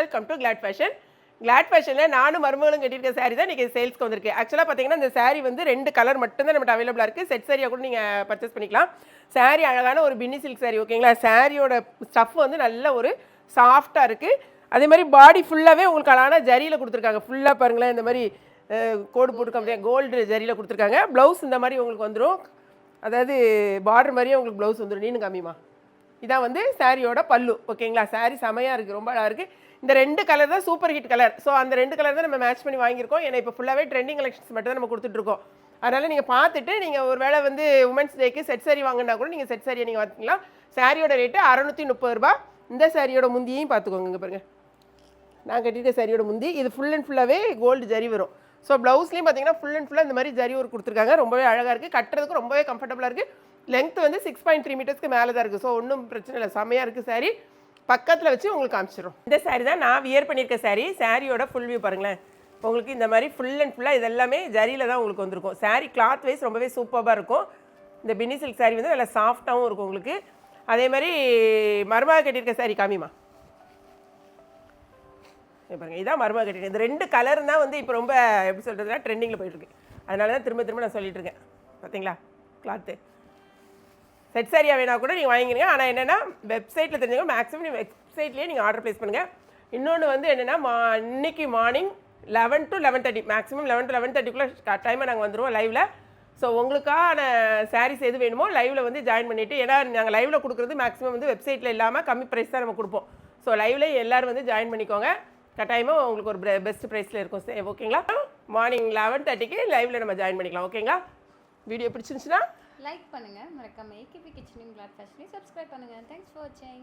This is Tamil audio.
Welcome to glad fashion. Glad ஃபேஷனில் நானும் மருமகளும் கட்டியிருக்க சாரீ தான் இன்றைக்கி சேல்ஸ்க்கு வந்திருக்கு. ஆக்சுவலாக பார்த்தீங்கன்னா இந்த சாரீ வந்து 2 கலர் மட்டும்தான் நம்மகிட்ட அவைலபிளாக இருக்குது. செட் சாரியாக கூட நீங்கள் பர்ச்சேஸ் பண்ணிக்கலாம். சாரீ அழகான ஒரு பின்னி சில்க் சாரீ, ஓகேங்களா. சாரியோட ஸ்டஃப் வந்து நல்ல ஒரு சாஃப்டாக இருக்குது. அதே மாதிரி பாடி ஃபுல்லாகவே உங்களுக்கு அழகான ஜரியில் கொடுத்துருக்காங்க. ஃபுல்லாக பாருங்களேன், இந்த மாதிரி கோடு போட்டுருக்காங்க, கோல்டு ஜரியில் கொடுத்துருக்காங்க. ப்ளவுஸ் இந்த மாதிரி உங்களுக்கு வந்துடும், அதாவது பார்டர் மாதிரியே உங்களுக்கு ப்ளவுஸ் வந்துடும். நீனு காமிமா, இதான் வந்து சாரியோட பல்லு, ஓகேங்களா. சாரீ செமையாக இருக்குது, ரொம்ப அழகாக இருக்குது. இந்த 2 கலர் தான் சூப்பர் ஹிட் கலர். ஸோ அந்த 2 கலர் தான் நம்ம மேட்ச் பண்ணி வாங்கியிருக்கோம். ஏன்னா இப்போ ஃபுல்லாகவே ட்ரெண்டிங் கலெக்ஷன்ஸ் மட்டும் தான் நம்ம கொடுத்துட்ருக்கோம். அதனால் நீங்கள் பார்த்துட்டு நீங்கள் ஒரு வேளை வந்து உமன்ஸ் டேக்கு செட் சாரி வாங்கினா கூட நீங்கள் செட் சாரியை நீங்கள் வாங்கிக்கலாம். சாரியோட ரேட்டு 630 ரூபா. இந்த சாரியோட முந்தியையும் பார்த்துக்கோங்க. இங்கே பாருங்கள், நான் கட்டியிருக்க சாரியோட முந்தி இது ஃபுல் அண்ட் ஃபுல்லாகவே கோல்டு ஜரி வரும். ஸோ ப்ளவுஸ்லேயும் பார்த்தீங்கன்னா ஃபுல் அண்ட் ஃபுல்லாக இந்த மாதிரி ஜரி ஒரு கொடுத்துருக்காங்க. ரொம்பவே அழகாக இருக்குது, கட்டுறதுக்கு ரொம்பவே கம்ஃபர்டபுளாக இருக்குது. லென்த் வந்து 6.3 மீட்டர்ஸ்க்கு மேலே தான் இருக்குது. ஸோ ஒன்றும் பிரச்சனை இல்லை, செம்மையாக இருக்குது சாரி. பக்கத்தில் வச்சு உங்களுக்கு காமிச்சிடும். இந்த சாரி தான் நான் வியர் பண்ணியிருக்க சாரி. சாரியோட ஃபுல் வியூ பாருங்களேன். உங்களுக்கு இந்த மாதிரி ஃபுல் அண்ட் ஃபுல்லாக இது எல்லாமே ஜரியில் தான் உங்களுக்கு வந்திருக்கும். சாரி கிளாத் வைஸ் ரொம்பவே சூப்பராக இருக்கும். இந்த பின்னி சில்க் சாரி வந்து நல்லா சாஃப்டாகவும் இருக்கும் உங்களுக்கு. அதே மாதிரி மருமக கட்டியிருக்க சாரி காமிமா, பாருங்க, இதான் மருமக கட்டியிருக்கேன். இந்த 2 கலர் தான் வந்து இப்போ ரொம்ப எப்படி சொல்கிறதுனா ட்ரெண்டிங்கில் போயிட்டுருக்கு. அதனால தான் திரும்ப திரும்ப நான் சொல்லிட்டு இருக்கேன். பார்த்தீங்களா கிளாத்து. செட் சாரியாக வேணா கூட நீங்கள் வாங்கிக்கிறீங்க. ஆனால் என்னென்னா வெப்சைட்டில் தெரிஞ்சுங்க, மேக்ஸிமம் நீங்கள் வெப்சைட்லேயே நீங்கள் ஆர்டர் ப்ளேஸ் பண்ணுங்கள். இன்னொன்று வந்து என்னென்னா இன்னைக்கு மார்னிங் 11 to 11:30, மேக்ஸிமம் 11 to 11:30க்குள்ளே டைமாக நாங்கள் வந்துடுவோம் லைவில். ஸோ உங்களுக்கான சாரீஸ் எது வேணுமோ லைவில் வந்து ஜாயின் பண்ணிவிட்டு, ஏன்னா நாங்கள் லைவில் கொடுக்குறது மேக்ஸிமம் வந்து வெப்சைட்டில் இல்லாமல் கம்மி ப்ரைஸ் தான் நம்ம கொடுப்போம். ஸோ லைவில் எல்லோரும் வந்து ஜாயின் பண்ணிக்கோங்க. கட்டாயமாக உங்களுக்கு ஒரு பெஸ்ட் ப்ரைஸில் இருக்கும், ஓகேங்களா. மார்னிங் 11:30க்கு லைவில் நம்ம ஜாயின் பண்ணிக்கலாம், ஓகேங்களா. வீடியோ பிடிச்சிருந்துச்சுன்னா லைக் பண்ணுங்கள், மறக்காம ஏகேபி கிச்சனையும் கிளாட் ஃபேஷனையும் சப்ஸ்கிரைப் பண்ணுங்கள். தேங்க்ஸ் ஃபார் வாட்சிங்.